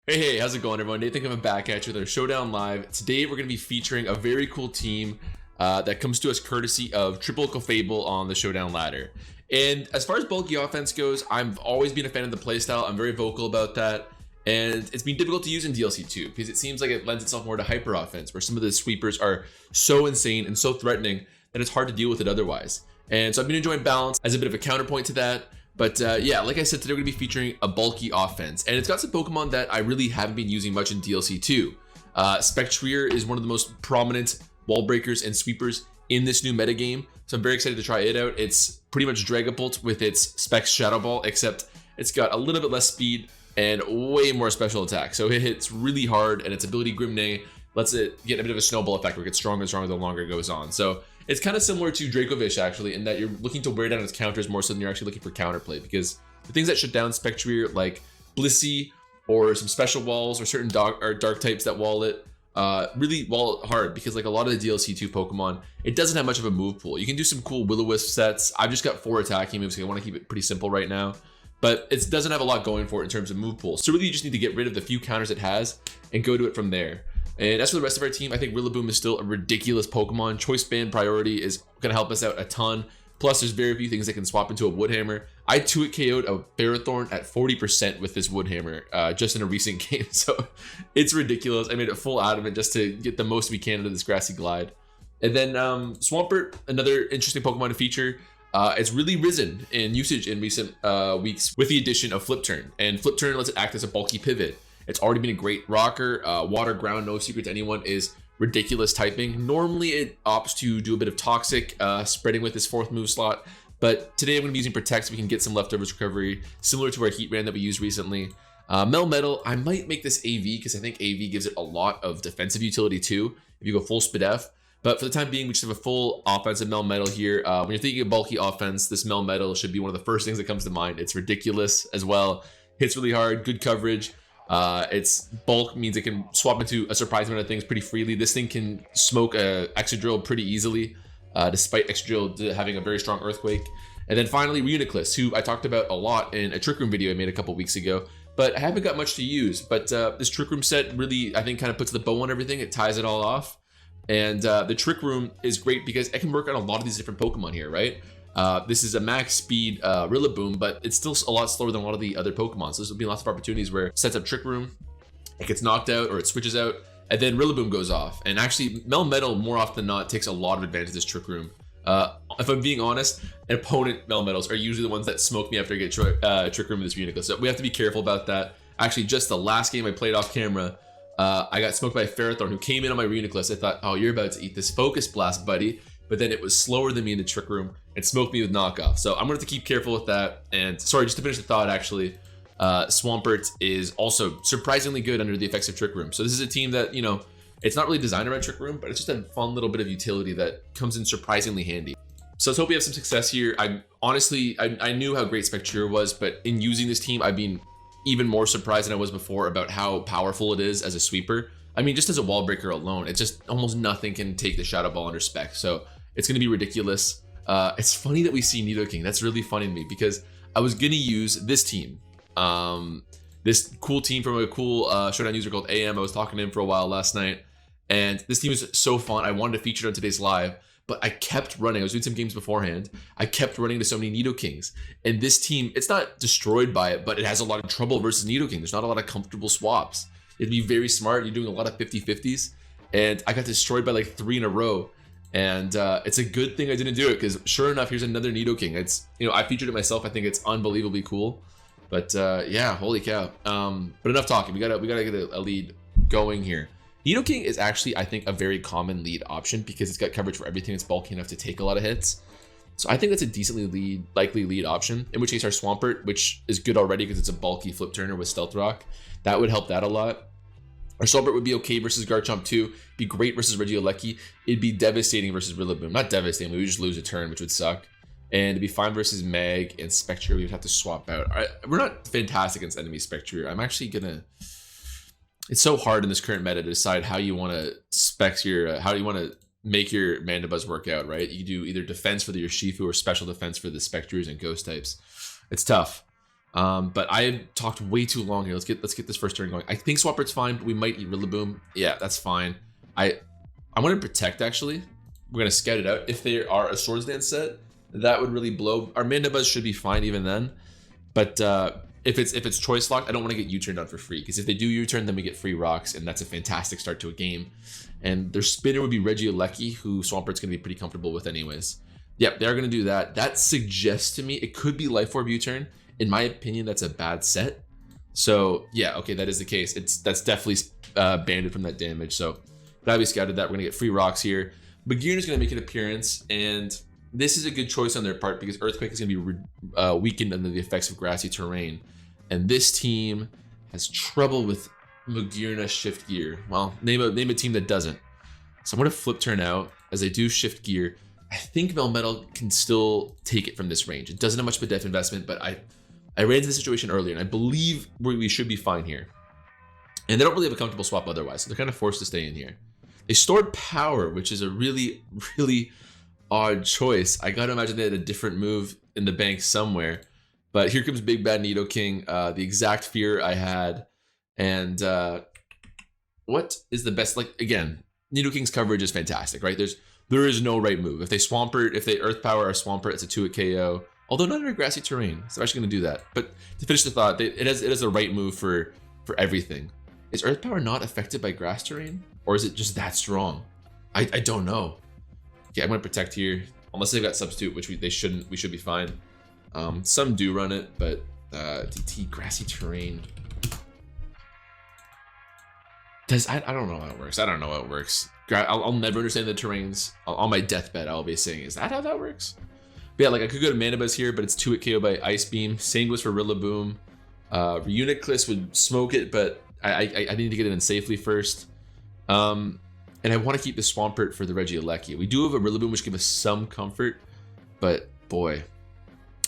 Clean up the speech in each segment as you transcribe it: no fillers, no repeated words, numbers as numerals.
Hey, how's it going, everyone? Nathan coming back at you with our Showdown Live. Today, we're going to be featuring a very cool team that comes to us courtesy of Triple Fable on the Showdown ladder. And as far as bulky offense goes, I've always been a fan of the playstyle. I'm very vocal about that. And it's been difficult to use in DLC 2 because it seems like it lends itself more to hyper offense, where some of the sweepers are so insane and so threatening that it's hard to deal with it otherwise. And so I've been enjoying balance as a bit of a counterpoint to that. But yeah, like I said, today we're going to be featuring a bulky offense. And it's got some Pokemon that I really haven't been using much in DLC 2. SPECTRIER is one of the most prominent wall breakers and sweepers in this new metagame. So I'm very excited to try it out. It's pretty much Dragapult with its Specs Shadow Ball, except it's got a little bit less speed and way more special attack. So it hits really hard, and its ability Grimnay lets it get a bit of a snowball effect where it gets stronger and stronger the longer it goes on. So it's kind of similar to Dracovish, actually, in that you're looking to wear down its counters more so than you're actually looking for counterplay, because the things that shut down SPECTRIER, like Blissey or some special walls or certain dark types that wall it, really wall it hard, because like a lot of the DLC 2 Pokemon, it doesn't have much of a move pool. You can do some cool Will-O-Wisp sets. I've just got 4 attacking moves, so I want to keep it pretty simple right now. But it doesn't have a lot going for it in terms of move pool. So really you just need to get rid of the few counters it has and go to it from there. And as for the rest of our team, I think Rillaboom is still a ridiculous Pokemon. Choice Band priority is going to help us out a ton. Plus, there's very few things that can swap into a Woodhammer. I 2-hit KO'd a Ferrothorn at 40% with this Woodhammer just in a recent game. So it's ridiculous. I made a full out of it just to get the most we can out of this Grassy Glide. And then Swampert, another interesting Pokemon to feature. It's really risen in usage in recent weeks with the addition of Flip Turn. And Flip Turn lets it act as a bulky pivot. It's already been a great rocker. Water, ground, no secret to anyone, is ridiculous typing. Normally it opts to do a bit of toxic spreading with this 4th move slot, but today I'm going to be using Protect so we can get some leftovers recovery, similar to our Heatran that we used recently. Melmetal, I might make this AV because I think AV gives it a lot of defensive utility too if you go full Spadef. But for the time being, we just have a full offensive Melmetal here. When you're thinking of bulky offense, this Melmetal should be one of the first things that comes to mind. It's ridiculous as well. Hits really hard, good coverage. Its bulk means it can swap into a surprising amount of things pretty freely. This thing can smoke a Excadrill pretty easily, despite Excadrill having a very strong Earthquake. And then finally, Reuniclus, who I talked about a lot in a Trick Room video I made a couple weeks ago, but I haven't got much to use. But this Trick Room set really, I think, kind of puts the bow on everything. It ties it all off. And the Trick Room is great because it can work on a lot of these different Pokemon here, right? This is a max speed Rillaboom, but it's still a lot slower than a lot of the other Pokemon. So there's will be lots of opportunities where it sets up Trick Room, it gets knocked out or it switches out, and then Rillaboom goes off. And actually, Melmetal more often than not takes a lot of advantage of this Trick Room. If I'm being honest, opponent Melmetals are usually the ones that smoke me after I get Trick Room with this Reuniclus. So we have to be careful about that. Actually, just the last game I played off camera, I got smoked by a Ferrothorn who came in on my Reuniclus. I thought, oh, you're about to eat this Focus Blast, buddy. But then it was slower than me in the Trick Room and smoked me with knockoff. So I'm going to have to keep careful with that. And sorry, just to finish the thought, actually, Swampert is also surprisingly good under the effects of Trick Room. So this is a team that, you know, it's not really designed around Trick Room, but it's just a fun little bit of utility that comes in surprisingly handy. So let's hope we have some success here. I honestly, I knew how great SPECTRIER was, but in using this team, I've been even more surprised than I was before about how powerful it is as a sweeper. I mean, just as a wall breaker alone, it's just almost nothing can take the Shadow Ball under Spec. So it's going to be ridiculous. It's funny that we see Nidoking. That's really funny to me because I was going to use this team. This cool team from a cool Showdown user called AM. I was talking to him for a while last night. And this team is so fun. I wanted to feature it on today's live. But I kept running. I was doing some games beforehand. I kept running to so many Nidokings. And this team, it's not destroyed by it, but it has a lot of trouble versus Nidoking. There's not a lot of comfortable swaps. It'd be very smart. You're doing a lot of 50-50s. And I got destroyed by like 3 in a row. And it's a good thing I didn't do it because sure enough, here's another Nidoking. It's, you know, I featured it myself. I think it's unbelievably cool. But yeah, holy cow. But enough talking. We gotta get a lead going here. Nidoking is actually, I think, a very common lead option because it's got coverage for everything. It's bulky enough to take a lot of hits. So I think that's a decently likely lead option, in which case our Swampert, which is good already because it's a bulky flip turner with Stealth Rock, that would help that a lot. Our Swampert would be okay versus Garchomp 2, be great versus Regieleki. It'd be devastating versus Rillaboom. Not devastating, we would just lose a turn, which would suck. And it'd be fine versus Mag and SPECTRIER. We would have to swap out. We're not fantastic against enemy SPECTRIER. I'm actually gonna... It's so hard in this current meta to decide how you want to spec your, how you want to make your Mandibuzz work out, right? You do either defense for your Shifu or special defense for the Spectriers and Ghost types. It's tough. But I talked way too long here. Let's get this first turn going. I think Swampert's fine, but we might eat rillaboom. Yeah, that's fine. I want to protect actually. We're gonna scout it out. If they are a Swords Dance set, that would really blow. Our Mandibuzz should be fine even then. But if it's choice locked, I don't want to get U-turn done for free, because if they do U-turn, then we get free rocks, and that's a fantastic start to a game. And their spinner would be Regieleki, who Swampert's gonna be pretty comfortable with anyways. Yep, they're gonna do that. That suggests to me it could be Life Orb U-turn. In my opinion, that's a bad set. So yeah, okay, that is the case. That's definitely banded from that damage. So glad we scouted that. We're gonna get free rocks here. Magearna is gonna make an appearance, and this is a good choice on their part because Earthquake is gonna be weakened under the effects of grassy terrain, and this team has trouble with Magearna Shift Gear. Well, name a team that doesn't. So I'm gonna flip turn out as they do Shift Gear. I think Melmetal can still take it from this range. It doesn't have much of a def investment, but I ran into the situation earlier, and I believe we should be fine here. And they don't really have a comfortable swap otherwise, so they're kind of forced to stay in here. They stored power, which is a really, really odd choice. I gotta imagine they had a different move in the bank somewhere. But here comes Big Bad Nidoking, the exact fear I had. And what is the best? Like, again, Nidoking's coverage is fantastic, right? There is no right move. If they Swampert, if they Earth Power or Swampert, it's a 2-hit KO. Although not under grassy terrain, so I'm actually gonna do that. But to finish the thought, it has a right move for everything. Is Earth Power not affected by grass terrain, or is it just that strong? I don't know. Okay, I'm gonna protect here, unless they've got substitute, which they shouldn't. We should be fine. Some do run it, but DT grassy terrain. I don't know how it works. I don't know how it works. I'll never understand the terrains. On my deathbed, I'll be saying, is that how that works? But yeah, like I could go to Mandibuzz here, but it's 2-hit KO by Ice Beam. Same goes for Rillaboom. Reuniclus would smoke it, but I need to get it in safely first. And I want to keep the Swampert for the Regieleki. We do have a Rillaboom, which gives us some comfort, but boy,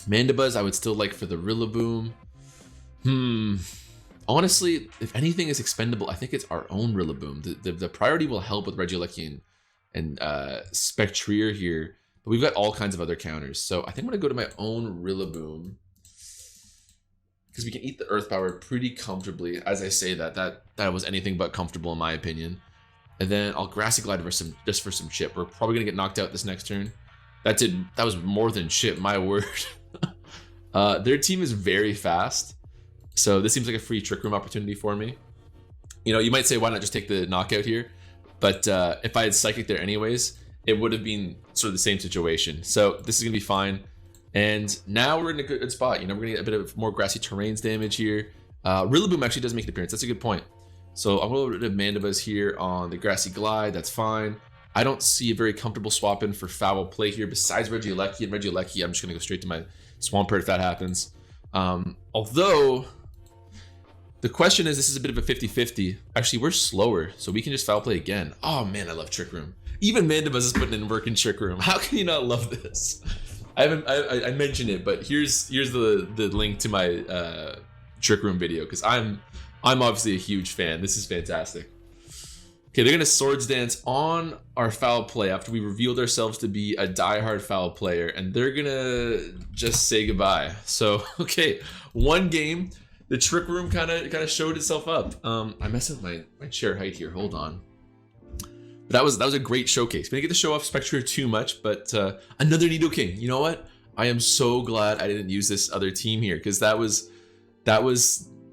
Mandibuzz I would still like for the Rillaboom. Honestly, if anything is expendable, I think it's our own Rillaboom. The priority will help with Regieleki and SPECTRIER here, but we've got all kinds of other counters. So I think I'm gonna go to my own Rillaboom because we can eat the Earth Power pretty comfortably. As I say that was anything but comfortable in my opinion. And then I'll Grassy Glide for just for some chip. We're probably gonna get knocked out this next turn. That was more than chip, my word. Their team is very fast, so this seems like a free Trick Room opportunity for me. You know, you might say, why not just take the knockout here? But if I had Psychic there anyways, it would have been sort of the same situation. So this is gonna be fine. And now we're in a good spot. You know, we're gonna get a bit of more grassy terrains damage here. Rillaboom actually does make an appearance. That's a good point. So I'm going to rid of Mandibuzz here on the Grassy Glide. That's fine. I don't see a very comfortable swap in for foul play here besides Regieleki. And Regieleki, I'm just going to go straight to my Swampert if that happens. Although, the question is, this is a bit of a 50-50. Actually, we're slower, so we can just foul play again. Oh man, I love Trick Room. Even Mandibuzz is putting in work in Trick Room. How can you not love this? I mentioned it, but here's the link to my Trick Room video, because I'm obviously a huge fan. This is fantastic. Okay, they're gonna Swords Dance on our foul play after we revealed ourselves to be a diehard foul player, and they're gonna just say goodbye. So, okay, one game. The Trick Room kind of showed itself up. I messed up my chair height here. Hold on. But that was a great showcase. We didn't get to show off SPECTRIER too much, but another Nidoking. You know what? I am so glad I didn't use this other team here, because that was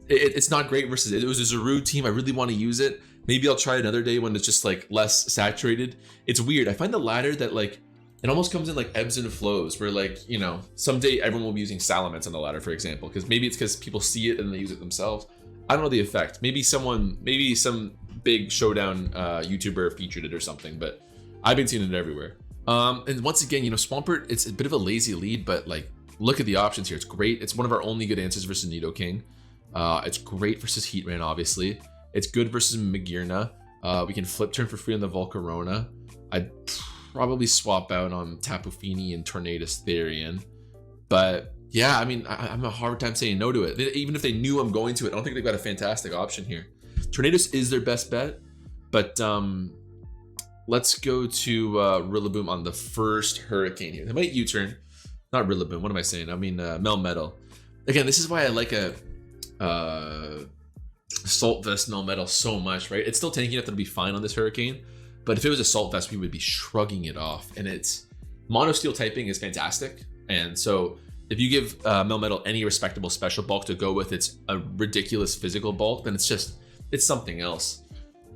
it's not great versus it. It was a Zaru team. I really want to use it. Maybe I'll try another day when it's just like less saturated. It's weird. I find the ladder that like it almost comes in like ebbs and flows, where like, you know, someday everyone will be using Salamence on the ladder, for example, because maybe it's because people see it and they use it themselves. I don't know the effect. Maybe some big Showdown YouTuber featured it or something, but I've been seeing it everywhere. And once again, you know, Swampert, it's a bit of a lazy lead, but like look at the options here. It's great. It's one of our only good answers versus Nidoking. It's great versus Heatran, obviously. It's good versus Magearna. We can flip turn for free on the Volcarona. I'd probably swap out on Tapu Fini and Tornadus Therian. But yeah, I mean, I'm a hard time saying no to it. Even if they knew I'm going to it, I don't think they've got a fantastic option here. Tornadus is their best bet, but let's go to Rillaboom on the first Hurricane here. They might U-turn. Not Rillaboom, what am I saying? I mean Melmetal. again, this is why I like a Assault Vest Melmetal so much, right? It's still tanky enough to be fine on this Hurricane, but if it was Assault Vest, we would be shrugging it off. And it's mono steel typing is fantastic, and so if you give Melmetal any respectable special bulk to go with its a ridiculous physical bulk, then it's something else.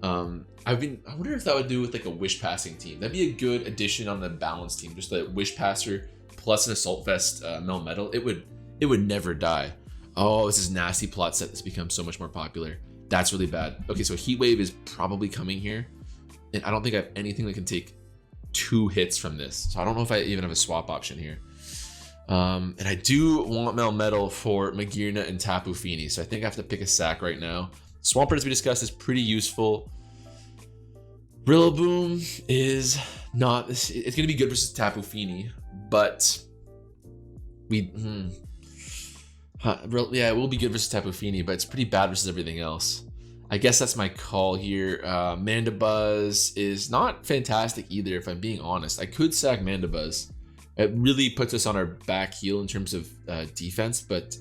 I wonder if that would do with like a wish passing team. That'd be a good addition on the balance team. Just a wish passer plus an Assault Vest Melmetal. It would never die. Oh, this is nasty plot set that's become so much more popular. That's really bad. Okay, so Heat Wave is probably coming here, and I don't think I have anything that can take 2 hits from this. So I don't know if I even have a swap option here. And I do want Melmetal for Magearna and Tapu Fini, so I think I have to pick a sack right now. Swampert, as we discussed, is pretty useful. Rillaboom is not. It's going to be good versus Tapu Fini, but yeah, it will be good versus Tapu Fini, but it's pretty bad versus everything else. I guess that's my call here. Mandibuzz is not fantastic either, if I'm being honest. I could sack Mandibuzz. It really puts us on our back heel in terms of defense, but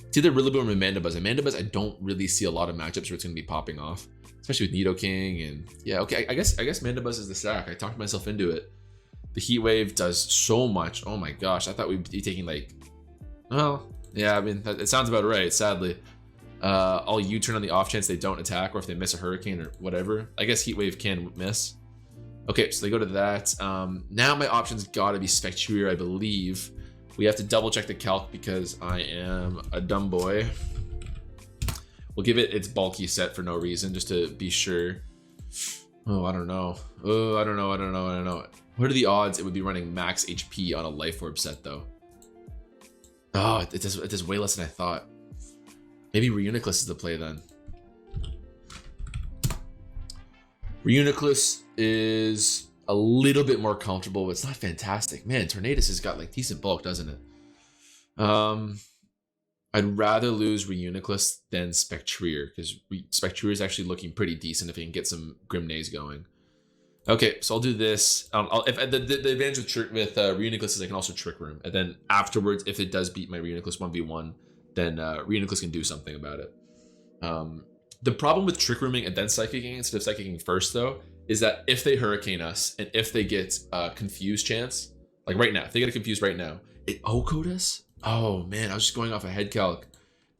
it's either Rillaboom or Mandibuzz. And Mandibuzz, I don't really see a lot of matchups where it's going to be popping off, especially with Nidoking. And yeah, okay, I guess Mandibuzz is the sack. I talked myself into it. The Heat Wave does so much. Oh my gosh, I thought we'd be taking like, well, yeah, I mean, it sounds about right, sadly. I'll U-turn on the off chance they don't attack, or if they miss a Hurricane or whatever. I guess Heat Wave can miss. Okay, so they go to that. Now my options gotta be Spectrier, I believe. We have to double check the calc because I am a dumb boy. We'll give it its bulky set for no reason, just to be sure. Oh, I don't know. Oh, I don't know. What are the odds it would be running max HP on a Life Orb set, though? Oh, it does way less than I thought. Maybe Reuniclus is the play then. Reuniclus is a little bit more comfortable, but it's not fantastic. Man, Tornadus has got like decent bulk, doesn't it? I'd rather lose Reuniclus than Spectrier, because Spectrier is actually looking pretty decent if he can get some Grimnaze going. Okay, so I'll do this. If the advantage with Reuniclus is I can also Trick Room, and then afterwards, if it does beat my Reuniclus 1v1, then Reuniclus can do something about it. The problem with Trick Rooming and then Psychicking instead of Psychicking first, though, is that if they Hurricane us and if they get a Confused chance, like right now, if they get a Confused right now, it OHKO'd us? Oh man, I was just going off a head calc.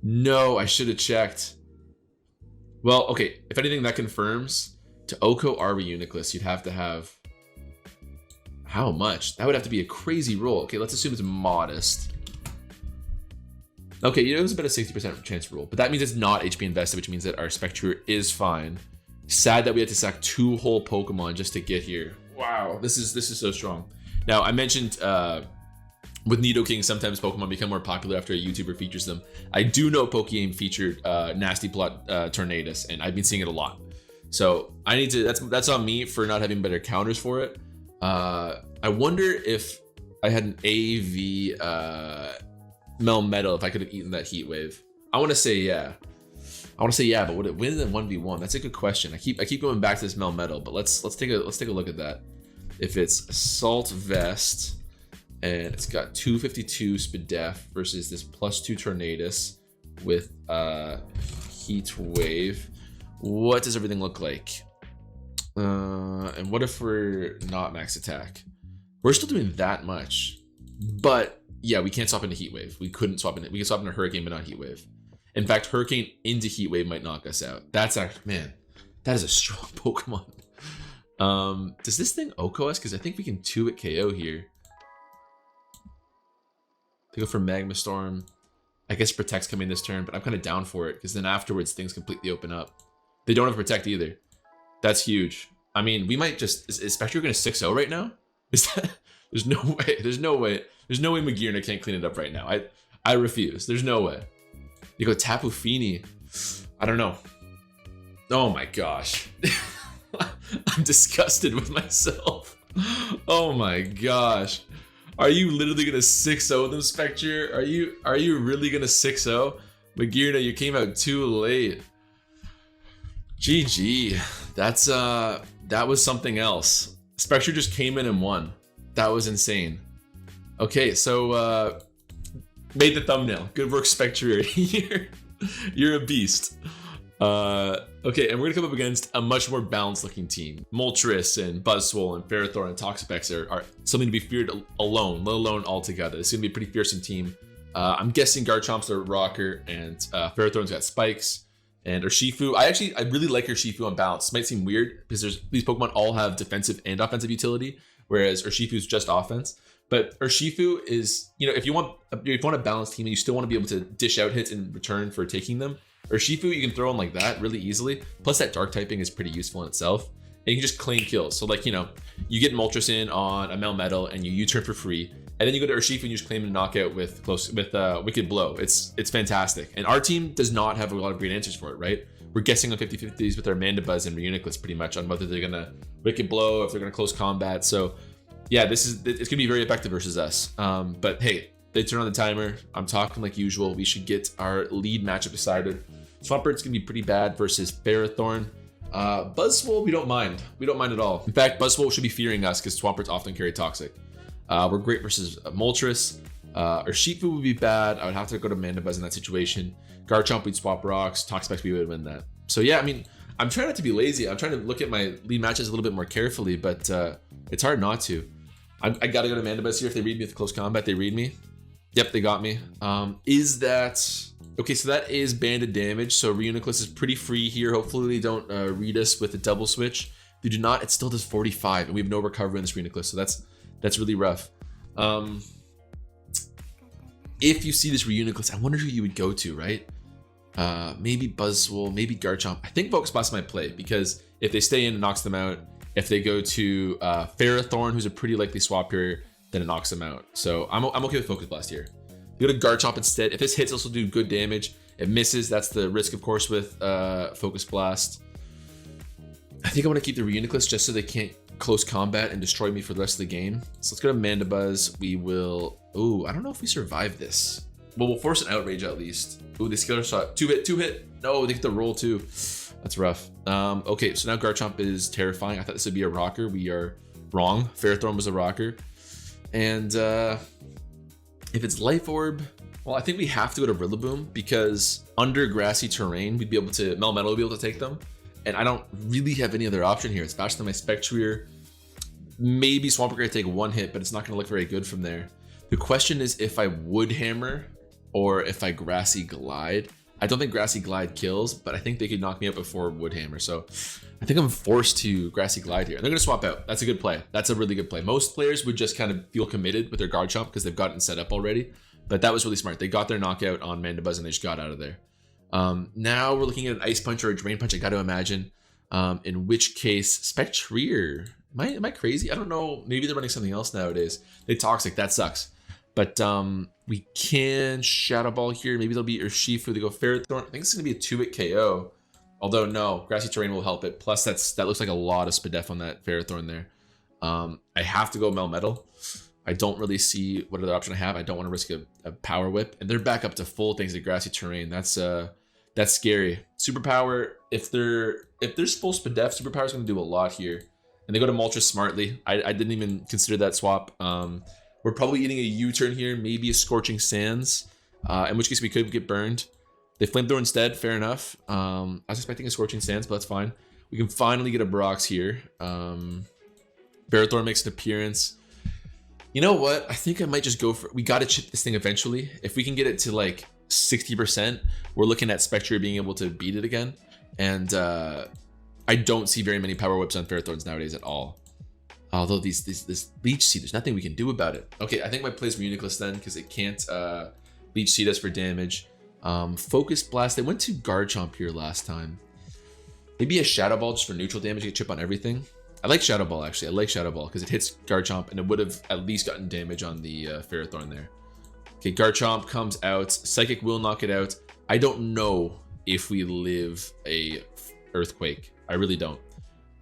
No, I should have checked. Well, okay, if anything, that confirms to OHKO our Reuniclus, you'd have to have how much? That would have to be a crazy roll. Okay, let's assume it's modest. Okay, it was about a 60% chance roll, but that means it's not HP invested, which means that our Spectrier is fine. Sad that we had to sack 2 whole Pokemon just to get here. Wow, this is so strong. Now, I mentioned with Nidoking, sometimes Pokemon become more popular after a YouTuber features them. I do know Pokeaim featured Nasty Plot Tornadus, and I've been seeing it a lot. So I need to. That's on me for not having better counters for it. I wonder if I had an AV Melmetal, if I could have eaten that Heat Wave. I want to say yeah. But would it win in 1v1? That's a good question. I keep going back to this Melmetal, but let's take a look at that. If it's Assault Vest and it's got 252 Spadef versus this +2 Tornadus with Heat Wave, what does everything look like? And what if we're not max attack? We're still doing that much, but yeah, we can't swap into Heat Wave. We couldn't swap into. We can swap into Hurricane, but not Heat Wave. In fact, Hurricane into Heat Wave might knock us out. That's actually, man, that is a strong Pokemon. Does this thing OHKO us? Because I think we can 2-hit KO here. To go for Magma Storm. I guess Protect's coming this turn, but I'm kind of down for it because then afterwards things completely open up. They don't have Protect either. That's huge. I mean, we might just. Is Spectre going to 6-0 right now? Is that? There's no way. There's no way Magearna can't clean it up right now. I refuse. There's no way. You go Tapu Fini. I don't know. Oh my gosh. I'm disgusted with myself. Oh my gosh. Are you literally gonna 6-0 them, Spectre? Are you really gonna 6-0? Magearna, you came out too late. GG. That was something else. Spectre just came in and won. That was insane. Okay, so Made the thumbnail. Good work, SPECTRIER. You're a beast. Okay, and we're gonna come up against a much more balanced looking team. Moltres and Buzzwole and Ferrothorn and Toxapex are something to be feared alone, let alone all together. It's gonna be a pretty fearsome team. I'm guessing Garchomp's a rocker, and Ferrothorn's got spikes, and Urshifu. I really like Urshifu on balance. This might seem weird because these Pokemon all have defensive and offensive utility, whereas Urshifu's just offense. But Urshifu is, if you want a balanced team and you still want to be able to dish out hits in return for taking them, Urshifu you can throw in like that really easily. Plus that dark typing is pretty useful in itself. And you can just claim kills. So like, you get Moltres in on a Melmetal and you U-turn for free. And then you go to Urshifu and you just claim a knockout with Wicked Blow. It's fantastic. And our team does not have a lot of great answers for it, right? We're guessing on 50-50s with our Mandibuzz and Reuniclus pretty much on whether they're gonna Wicked Blow, if they're gonna close combat. So yeah, it's gonna be very effective versus us. But hey, they turn on the timer. I'm talking like usual. We should get our lead matchup decided. Swampert's gonna be pretty bad versus Ferrothorn. Buzzwole, we don't mind. We don't mind at all. In fact, Buzzwole should be fearing us because Swamperts often carry Toxic. We're great versus Moltres. Urshifu would be bad. I would have to go to Mandibuzz in that situation. Garchomp, we'd swap rocks. Toxapex, we would win that. So yeah, I mean, I'm trying not to be lazy. I'm trying to look at my lead matches a little bit more carefully, but it's hard not to. I gotta go to Mandibuzz here. If they read me with close combat, they read me. Yep, they got me. Is that... Okay, so that is banded damage. So Reuniclus is pretty free here. Hopefully they don't read us with a double switch. If they do not, it still does 45, and we have no recovery on this Reuniclus, so that's really rough. If you see this Reuniclus, I wonder who you would go to, right? Maybe Buzzwole, maybe Garchomp. I think Focus Blast might play, because if they stay in, it knocks them out. If they go to Ferrothorn, who's a pretty likely swap here, then it knocks them out. So I'm okay with Focus Blast here. You go to Garchomp instead. If this hits, this will do good damage. It misses, that's the risk, of course, with Focus Blast. I think I want to keep the Reuniclus just so they can't close combat and destroy me for the rest of the game. So let's go to Mandibuzz. We will... Ooh, I don't know if we survive this. Well, we'll force an Outrage at least. Ooh, they skill shot. Two hit. No, they get the roll too. That's rough. Okay, so now Garchomp is terrifying. I thought this would be a rocker. We are wrong. Ferrothorn was a rocker. And if it's Life Orb, well, I think we have to go to Rillaboom, because under grassy terrain, we'd be able to... Melmetal would be able to take them. And I don't really have any other option here. It's faster than my SPECTRIER. Maybe Swampert could take one hit, but it's not going to look very good from there. The question is if I Wood Hammer or if I Grassy Glide. I don't think Grassy Glide kills, but I think they could knock me out before Wood Hammer. So I think I'm forced to Grassy Glide here. And they're going to swap out. That's a good play. That's a really good play. Most players would just kind of feel committed with their Garchomp because they've gotten set up already. But that was really smart. They got their knockout on Mandibuzz and they just got out of there. Now we're looking at an Ice Punch or a Drain Punch, I got to imagine. In which case, SPECTRIER. Am I crazy? I don't know. Maybe they're running something else nowadays. They Toxic. That sucks. But we can Shadow Ball here. Maybe they'll be Urshifu. They go Ferrothorn. I think it's going to be a 2-hit KO. Although, no. Grassy Terrain will help it. Plus, that looks like a lot of Spadef on that Ferrothorn there. I have to go Melmetal. I don't really see what other option I have. I don't want to risk a Power Whip. And they're back up to full thanks to Grassy Terrain. That's scary. Superpower, if there's full Spadef, Superpower is going to do a lot here. And they go to Moltres smartly. I didn't even consider that swap. We're probably eating a U-turn here, maybe a Scorching Sands, in which case we could get burned. They Flamethrower instead, fair enough. I was expecting a Scorching Sands, but that's fine. We can finally get a Brox here. Ferrothorn makes an appearance. You know what? I think I might just go for... We got to chip this thing eventually. If we can get it to like 60%, we're looking at SPECTRIER being able to beat it again. And I don't see very many Power Whips on Ferrothorns nowadays at all. Although this Leech Seed, there's nothing we can do about it. Okay, I think my play's Reuniclus then, because it can't Leech Seed us for damage. Focus Blast, they went to Garchomp here last time. Maybe a Shadow Ball just for neutral damage, get chip on everything. I like Shadow Ball actually, I like Shadow Ball because it hits Garchomp and it would have at least gotten damage on the Ferrothorn there. Okay, Garchomp comes out, Psychic will knock it out. I don't know if we live a Earthquake. I really don't.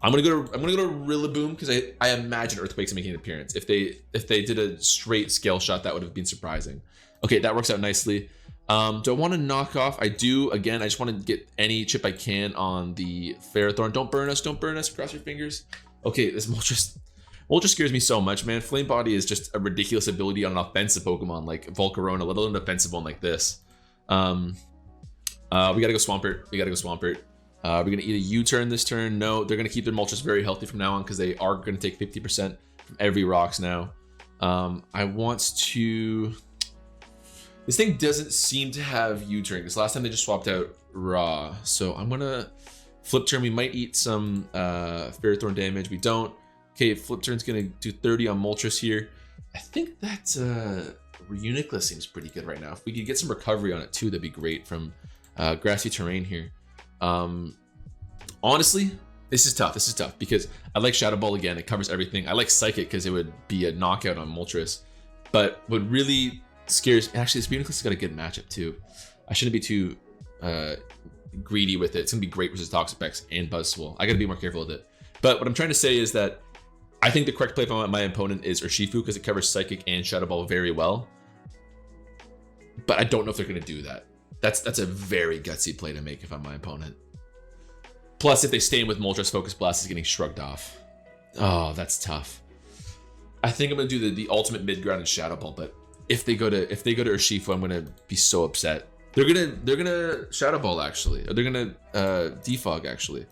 I'm gonna go to Rillaboom because I imagine Earthquake's making an appearance. If they did a straight scale shot, that would have been surprising. Okay, that works out nicely. Do I want to knock off? I do. Again, I just want to get any chip I can on the Ferrothorn. Don't burn us, cross your fingers. Okay, this Moltres scares me so much, man. Flame Body is just a ridiculous ability on an offensive Pokemon like Volcarona, let alone a defensive one like this. We gotta go Swampert. We gotta go Swampert. We're gonna eat a U-turn this turn. No, they're gonna keep their Moltres very healthy from now on because they are gonna take 50% from every rocks now. I want to. This thing doesn't seem to have U-turn because last time they just swapped out Raw. So I'm gonna flip turn. We might eat some Ferrothorn damage. We don't. Okay, flip turn's gonna do 30 on Moltres here. I think that Reuniclus seems pretty good right now. If we could get some recovery on it too, that'd be great from grassy terrain here. Honestly, this is tough. This is tough because I like Shadow Ball again. It covers everything. I like Psychic because it would be a knockout on Moltres. But what really scares, actually, this Reuniclus has got a good matchup too. I shouldn't be too greedy with it. It's gonna be great versus Toxapex and Buzzwole. I gotta be more careful with it. But what I'm trying to say is that I think the correct play for my opponent is Urshifu because it covers Psychic and Shadow Ball very well. But I don't know if they're gonna do that. That's a very gutsy play to make if I'm my opponent. Plus, if they stay in with Moltres, Focus Blast is getting shrugged off. Oh, that's tough. I think I'm gonna do the ultimate mid ground and Shadow Ball, but if they go to Urshifu, I'm gonna be so upset. They're gonna Shadow Ball actually. Or they're gonna defog actually.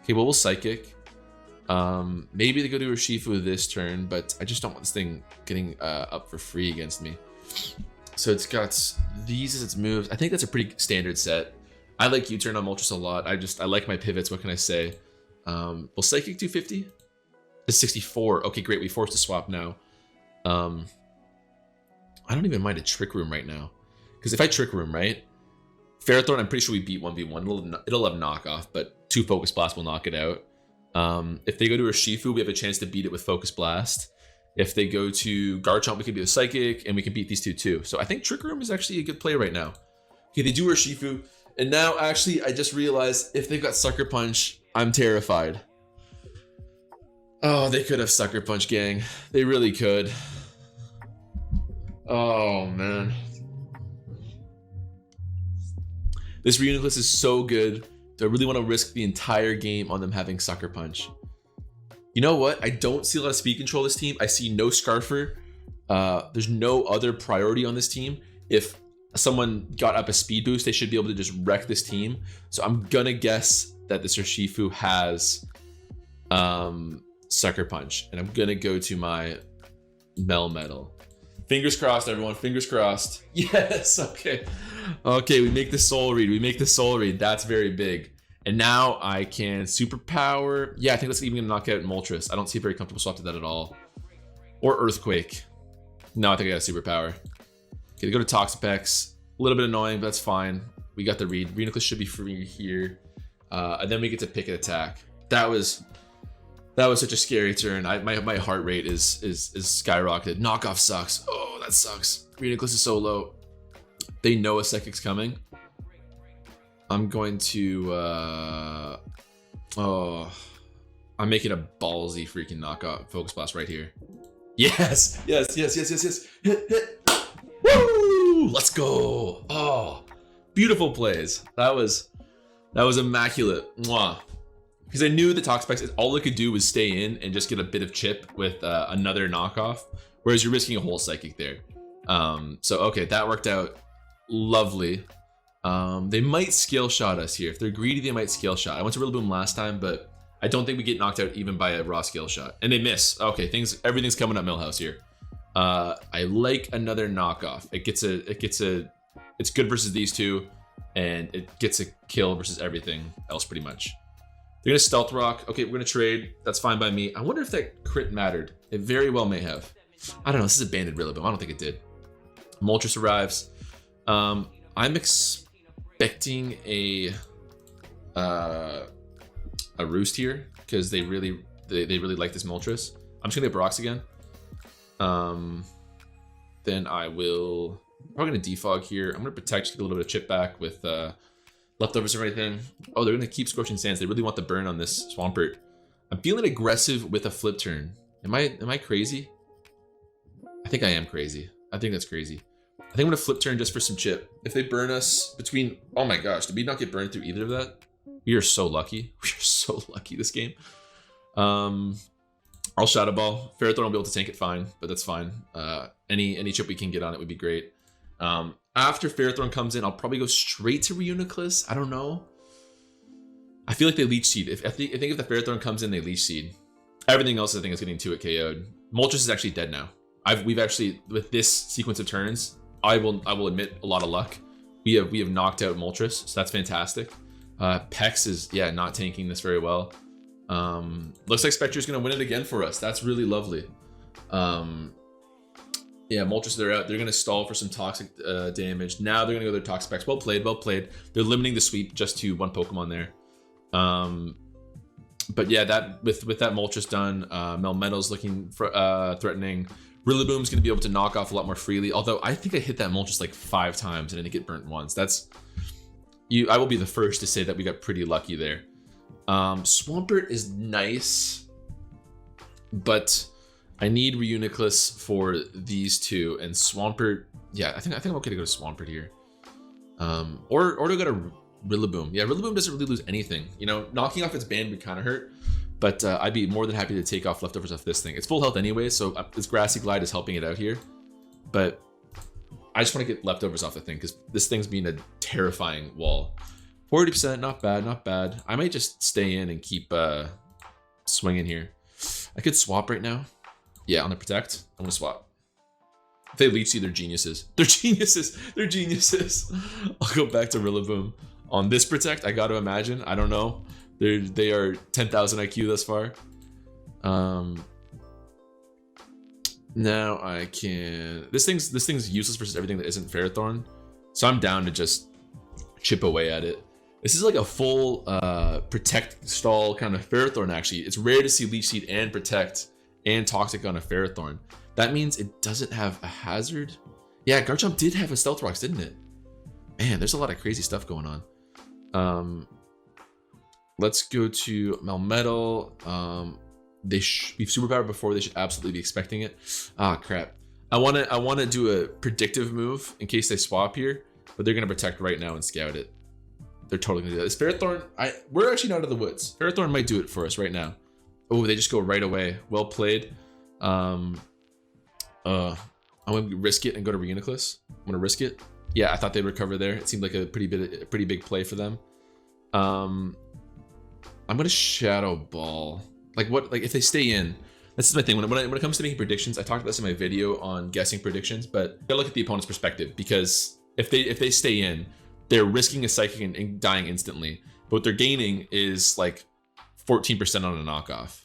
Okay, well we'll Psychic. Maybe they go to Urshifu this turn, but I just don't want this thing getting up for free against me. So it's got these as its moves. I think that's a pretty standard set. I like U-turn on Moltres a lot. I like my pivots. What can I say? Will Psychic 250? It's 64. Okay, great. We forced to swap now. I don't even mind a Trick Room right now. Because if I Trick Room, right? Ferrothorn, I'm pretty sure we beat 1v1. It'll have knockoff, but 2 Focus Blast will knock it out. If they go to Urshifu, we have a chance to beat it with Focus Blast. If they go to Garchomp, we can beat a Psychic, and we can beat these two too. So I think Trick Room is actually a good play right now. Okay, they do Urshifu, and now actually I just realized if they've got Sucker Punch, I'm terrified. Oh, they could have Sucker Punch, gang. They really could. Oh man. This Reuniclus is so good. Do I really want to risk the entire game on them having Sucker Punch? You know what? I don't see a lot of speed control this team. I see no Scarfer. There's no other priority on this team. If someone got up a speed boost, they should be able to just wreck this team. So I'm gonna guess that this Urshifu has Sucker Punch. And I'm gonna go to my Melmetal. Fingers crossed, everyone. Fingers crossed. Yes, okay. Okay, we make the Soul Read. We make the Soul Read. That's very big. And now I can Superpower. Yeah, I think that's even gonna knock out Moltres. I don't see a very comfortable swap to that at all. Or Earthquake. No, I think I got a Superpower. Okay, they go to Toxapex. A little bit annoying, but that's fine. We got the read. Reuniclus should be free here. And then we get to pick an attack. That was such a scary turn. My heart rate is skyrocketed. Knockoff sucks. Oh, that sucks. Reuniclus is so low. They know a Psychic's coming. I'm going to I'm making a ballsy freaking knockoff Focus Blast right here. Yes. Hit. Woo! Let's go. Oh, beautiful plays. That was immaculate. Mwah. Because I knew the Toxapex, all it could do was stay in and just get a bit of chip with another knockoff, whereas you're risking a whole Psychic there. So okay, that worked out lovely. They might Skill Shot us here. If they're greedy, they might Skill Shot. I went to Rillaboom last time, but I don't think we get knocked out even by a raw Skill Shot. And they miss. Okay, everything's coming up Millhouse here. I like another knockoff. It's good versus these two, and it gets a kill versus everything else pretty much. They're gonna Stealth Rock. Okay, we're gonna trade. That's fine by me. I wonder if that crit mattered. It very well may have. I don't know. This is a banded Rillaboom. I don't think it did. Moltres arrives. I'm expecting a Roost here because they really like this Moltres. I'm just gonna get Brox again. Then I will probably gonna defog here. I'm gonna protect, get a little bit of chip back with leftovers or anything. Oh, they're gonna keep Scorching Sands. They really want the burn on this Swampert. I'm feeling aggressive with a flip turn. Am I crazy? I think I am crazy. I think that's crazy. I think I'm gonna flip turn just for some chip. If they burn us between, oh my gosh, did we not get burned through either of that? We are so lucky. We are so lucky this game. I'll Shadow Ball. Ferrothorn will be able to tank it fine, but that's fine. Any chip we can get on it would be great. After Ferrothorn comes in, I'll probably go straight to Reuniclus. I don't know. I feel like they Leech Seed. I think if the Ferrothorn comes in, they Leech Seed. Everything else I think is getting 2-hit KO'd. Moltres is actually dead now. We've actually, with this sequence of turns, I will admit a lot of luck. We have knocked out Moltres, so that's fantastic. Pex is not tanking this very well. Looks like SPECTRIER is gonna win it again for us. That's really lovely. Yeah, Moltres, they're out. They're gonna stall for some toxic damage. Now they're gonna go their toxic specs. Well played, well played. They're limiting the sweep just to 1 Pokemon there. But yeah, that with that Moltres done, Melmetal's looking for, threatening. Rillaboom's gonna be able to knock off a lot more freely. Although I think I hit that Moltres like 5 times and I didn't get burnt once. That's I will be the first to say that we got pretty lucky there. Swampert is nice, but I need Reuniclus for these two, and Swampert. Yeah, I think I'm okay to go to Swampert here, or to go to Rillaboom. Yeah, Rillaboom doesn't really lose anything. You know, knocking off its band would kind of hurt, but I'd be more than happy to take off leftovers off this thing. It's full health anyway, so this Grassy Glide is helping it out here, but I just want to get leftovers off the thing because this thing's being a terrifying wall. 40%, not bad, not bad. I might just stay in and keep swinging here. I could swap right now. Yeah, on the Protect, I'm gonna swap. If they Leech Seed, they're geniuses. They're geniuses. They're geniuses. I'll go back to Rillaboom. On this Protect, I got to imagine. I don't know. They are 10,000 IQ thus far. Now I can. This thing's useless versus everything that isn't Ferrothorn, so I'm down to just chip away at it. This is like a full Protect stall kind of Ferrothorn. Actually, it's rare to see Leech Seed and Protect and Toxic on a Ferrothorn. That means it doesn't have a hazard. Yeah, Garchomp did have a Stealth Rocks, didn't it? Man, there's a lot of crazy stuff going on. Let's go to Melmetal. We've superpowered before. They should absolutely be expecting it. Ah, crap. I wanna do a predictive move in case they swap here, but they're gonna Protect right now and scout it. They're totally gonna do that. This Ferrothorn, we're actually not out of the woods. Ferrothorn might do it for us right now. Oh, they just go right away. Well played. I'm gonna risk it and go to Reuniclus. I'm gonna risk it. Yeah, I thought they'd recover there. It seemed like a pretty big play for them. I'm gonna Shadow Ball. Like if they stay in, this is my thing. When it comes to making predictions, I talked about this in my video on guessing predictions, but you gotta look at the opponent's perspective, because if they stay in, they're risking a Psychic and dying instantly. But what they're gaining is like 14% on a knockoff.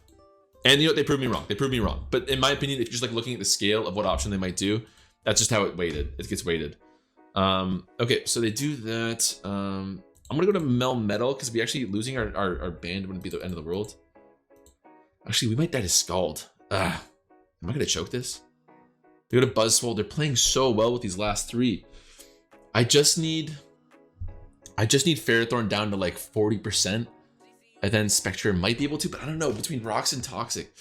And you know, they proved me wrong. They proved me wrong. But in my opinion, if you're just like looking at the scale of what option they might do, that's just how it gets weighted. Okay, so they do that. I'm gonna go to Melmetal because we actually losing our band wouldn't be the end of the world. Actually, we might die to Scald. Am I gonna choke this? They go to Buzzwole. They're playing so well with these last 3. I just need Ferrothorn down to like 40%, and then SPECTRIER might be able to, but I don't know. Between Rocks and Toxic,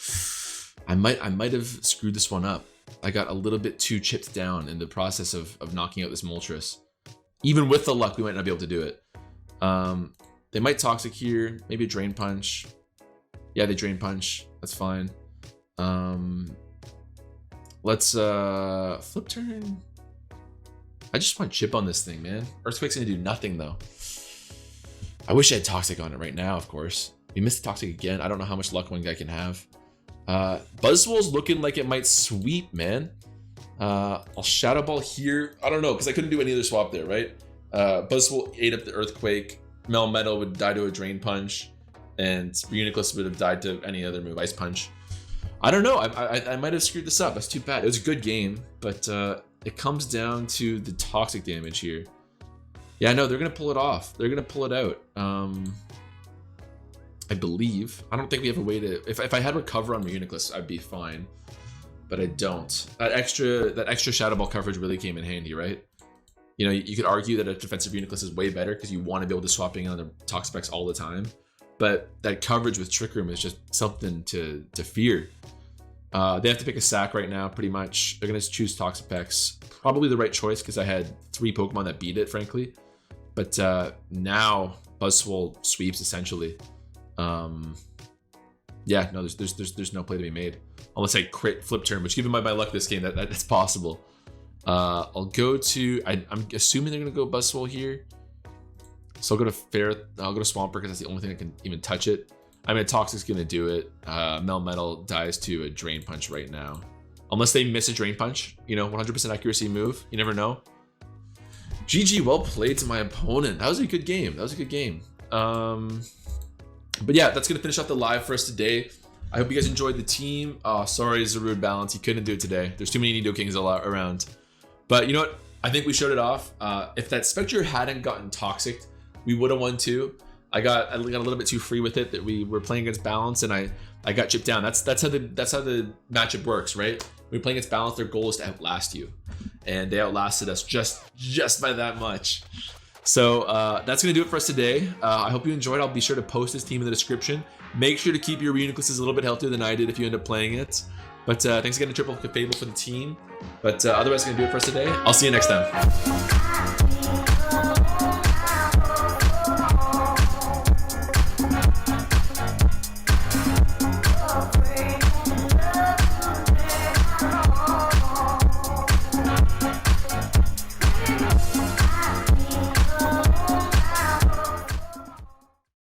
I might have screwed this one up. I got a little bit too chipped down in the process of knocking out this Moltres. Even with the luck, we might not be able to do it. They might Toxic here, maybe Drain Punch. Yeah, they Drain Punch. That's fine. Let's flip turn. I just want chip on this thing, man. Earthquake's gonna do nothing though. I wish I had Toxic on it right now, of course. We missed Toxic again. I don't know how much luck one guy can have. Buzzwole's looking like it might sweep, man. I'll Shadow Ball here. I don't know, because I couldn't do any other swap there, right? Buzzwole ate up the Earthquake. Melmetal would die to a Drain Punch, and Reuniclus would have died to any other move, Ice Punch. I don't know. I might have screwed this up. That's too bad. It was a good game, but it comes down to the Toxic damage here. Yeah, no, they're gonna pull it off. They're gonna pull it out. I believe. I don't think we have a way to. If I had Recover on Reuniclus, I'd be fine, but I don't. That extra Shadow Ball coverage really came in handy, right? You know, you could argue that a defensive Reuniclus is way better because you want to be able to swap in on the Toxic specs all the time, but that coverage with Trick Room is just something to fear. They have to pick a sack right now, pretty much. They're gonna choose Toxic Pex. Probably the right choice because I had 3 Pokemon that beat it, frankly. But now Buzzwole sweeps essentially. Yeah, Yeah, no, there's no play to be made unless I crit flip turn, which given my luck this game, that's possible. I'll go to, I'm assuming they're gonna go Buzzwole here. So I'll go to I'll go to Swampert because that's the only thing that can even touch it. I mean, Toxic's gonna do it. Melmetal dies to a Drain Punch right now. Unless they miss a Drain Punch, you know, 100% accuracy move. You never know. GG, well played to my opponent. That was a good game. That was a good game. But yeah, that's gonna finish off the live for us today. I hope you guys enjoyed the team. Sorry, it's a rude balance. He couldn't do it today. There's too many Nidokings around. But you know what? I think we showed it off. If that SPECTRIER hadn't gotten Toxic, we would have won too. I got a little bit too free with it that we were playing against balance, and I got chipped down. That's how the matchup works, right? When you're playing against balance, their goal is to outlast you, and they outlasted us just by that much. So that's gonna do it for us today. I hope you enjoyed. I'll be sure to post this team in the description. Make sure to keep your Reunicluses a little bit healthier than I did if you end up playing it. But thanks again to Triple Fable for the team. But otherwise, gonna do it for us today. I'll see you next time.